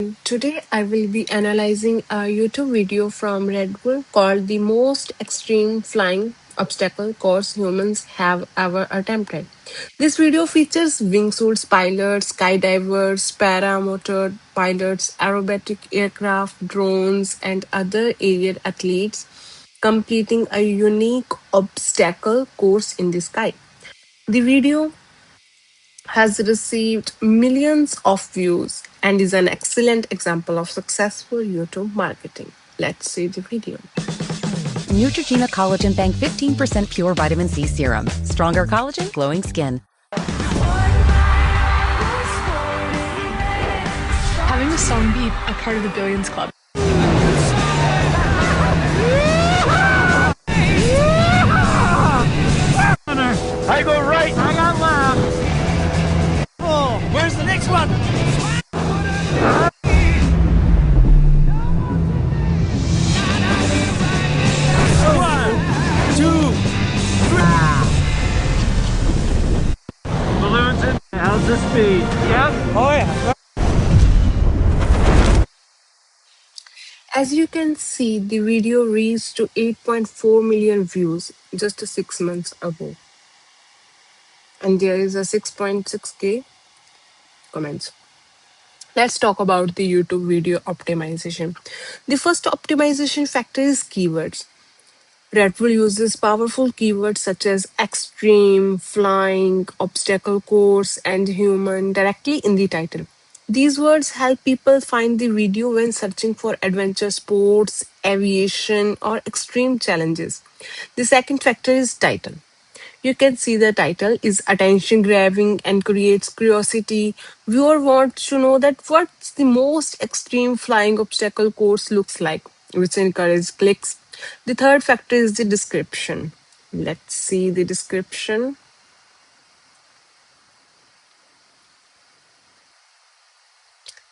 Today I will be analyzing a YouTube video from Red Bull called The Most Extreme Flying Obstacle Course Humans Have Ever Attempted. This video features wingsuits pilots, skydivers, paramotor pilots, aerobatic aircraft, drones, and other aerial athletes completing a unique obstacle course in the sky. The video has received millions of views and is an excellent example of successful YouTube marketing. Let's see the video. Neutrogena Collagen Bank 15% Pure Vitamin C Serum. Stronger collagen, glowing skin. Having a song be a part of the Billions Club. I go right. I got left. Oh, where's the next one? One, two, three. Balloons in. How's the speed? Yep. Oh yeah. As you can see, the video reached to 8.4 million views just 6 months ago. And there is a 6.6k comments. Let's talk about the YouTube video optimization. The first optimization factor is keywords. Red Bull uses powerful keywords such as extreme, flying, obstacle course, and human directly in the title. These words help people find the video when searching for adventure sports, aviation, or extreme challenges. The second factor is title. You can see the title is attention grabbing and creates curiosity. Viewer wants to know that what's the most extreme flying obstacle course looks like, which encourages clicks. The third factor is the description. Let's see the description.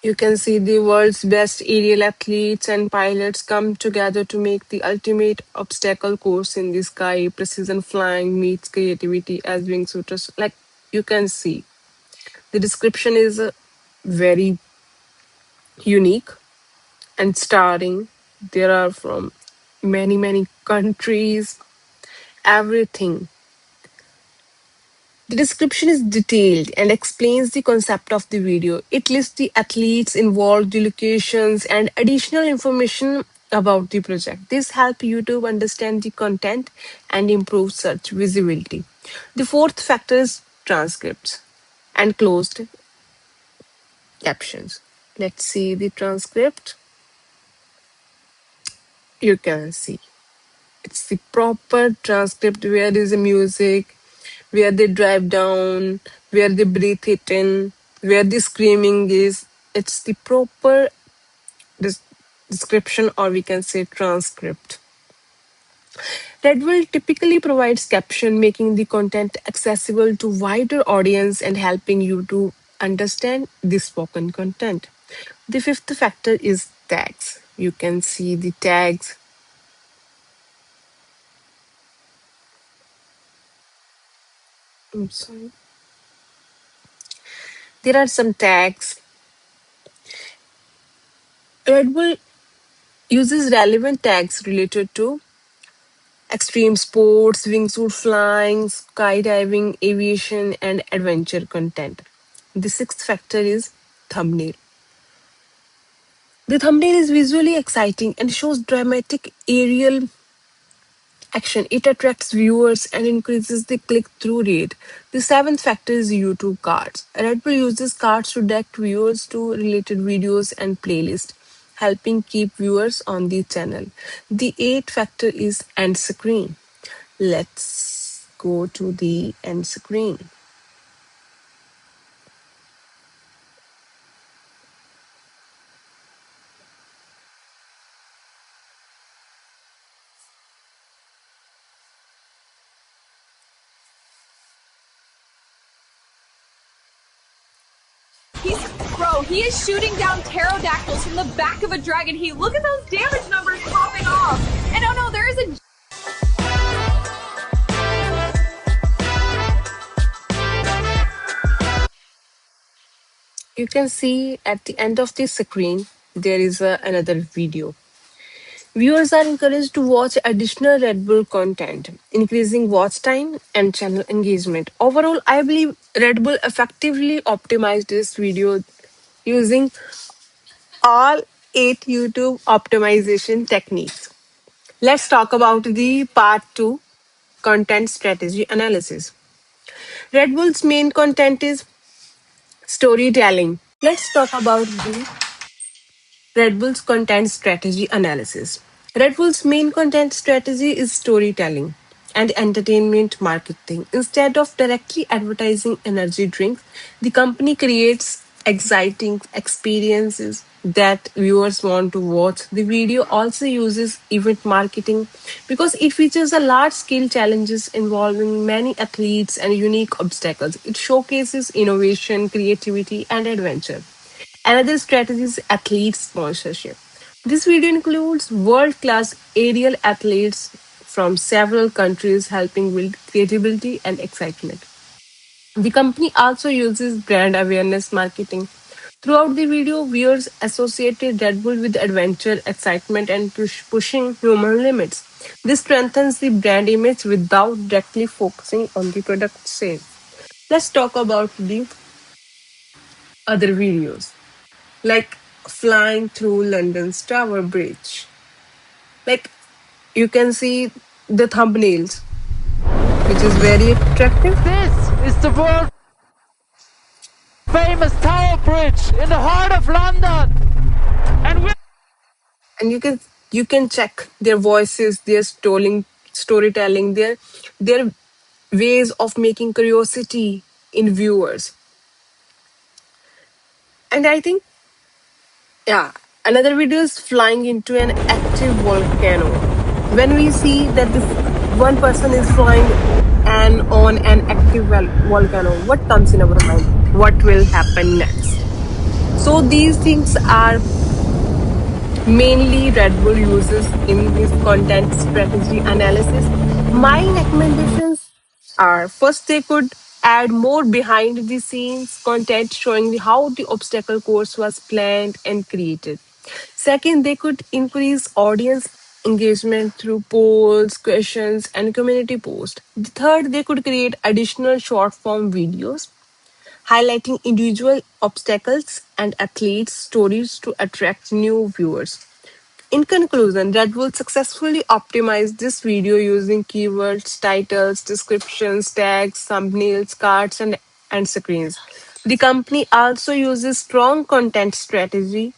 You can see the world's best aerial athletes and pilots come together to make the ultimate obstacle course in the sky. Precision flying meets creativity as wingsuiters. Like you can see, the description is very unique and starring. There are from many countries, everything. The description is detailed and explains the concept of the video. It lists the athletes involved, the locations, and additional information about the project. This helps YouTube understand the content and improve search visibility. The fourth factor is transcripts and closed captions. Let's see the transcript. You can see it's the proper transcript where is the music, where they drive down, where they breathe it in, where the screaming is. It's the proper des- description, or we can say transcript. Red Bull typically provides caption, making the content accessible to wider audience and helping you to understand the spoken content. The fifth factor is tags. You can see the tags. I'm sorry. There are some tags. Red Bull uses relevant tags related to extreme sports, wingsuit flying, skydiving, aviation, and adventure content. The sixth factor is thumbnail. The thumbnail is visually exciting and shows dramatic aerial action. It attracts viewers and increases the click-through rate. The seventh factor is YouTube cards. Red Bull uses cards to direct viewers to related videos and playlists, helping keep viewers on the channel. The eighth factor is end screen. Let's go to the end screen. He is shooting down pterodactyls from the back of a dragon. Look at those damage numbers popping off. And oh no, there is a you can see at the end of the screen, there is another video. Viewers are encouraged to watch additional Red Bull content, increasing watch time and channel engagement. Overall, I believe Red Bull effectively optimized this video using all 8 YouTube optimization techniques. Let's talk about the part 2, content strategy analysis. Red Bull's main content is storytelling. Let's talk about the Red Bull's content strategy analysis. Red Bull's main content strategy is storytelling and entertainment marketing. Instead of directly advertising energy drinks, the company creates exciting experiences that viewers want to watch. The video also uses event marketing because it features a large scale challenges involving many athletes and unique obstacles. It showcases innovation, creativity, and adventure. Another strategy is athlete sponsorship. This video includes world class aerial athletes from several countries helping build credibility and excitement. The company also uses brand awareness marketing. Throughout the video, viewers associated Red Bull with adventure, excitement, and pushing human limits. This strengthens the brand image without directly focusing on the product sale. Let's talk about the other videos, like flying through London's Tower Bridge. Like you can see the thumbnails, which is very attractive, This is the world famous Tower Bridge in the heart of London. And we and you can check their voices, their storytelling, their ways of making curiosity in viewers. And I think, yeah, another video is flying into an active volcano. When we see that the one person is flying and on an active volcano, what comes in our mind? What will happen next? So these things are mainly Red Bull uses in his content strategy analysis. My recommendations are: first, they could add more behind the scenes content showing how the obstacle course was planned and created. Second, they could increase audience engagement through polls, questions, and community posts. The third, they could create additional short form videos highlighting individual obstacles and athletes' stories to attract new viewers. In conclusion, Red Bull successfully optimized this video using keywords, titles, descriptions, tags, thumbnails, cards, and screens. The company also uses strong content strategy,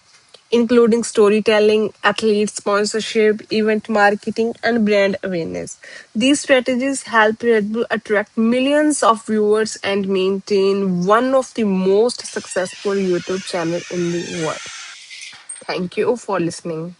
including storytelling, athlete sponsorship, event marketing, and brand awareness. These strategies help Red Bull attract millions of viewers and maintain one of the most successful YouTube channels in the world. Thank you for listening.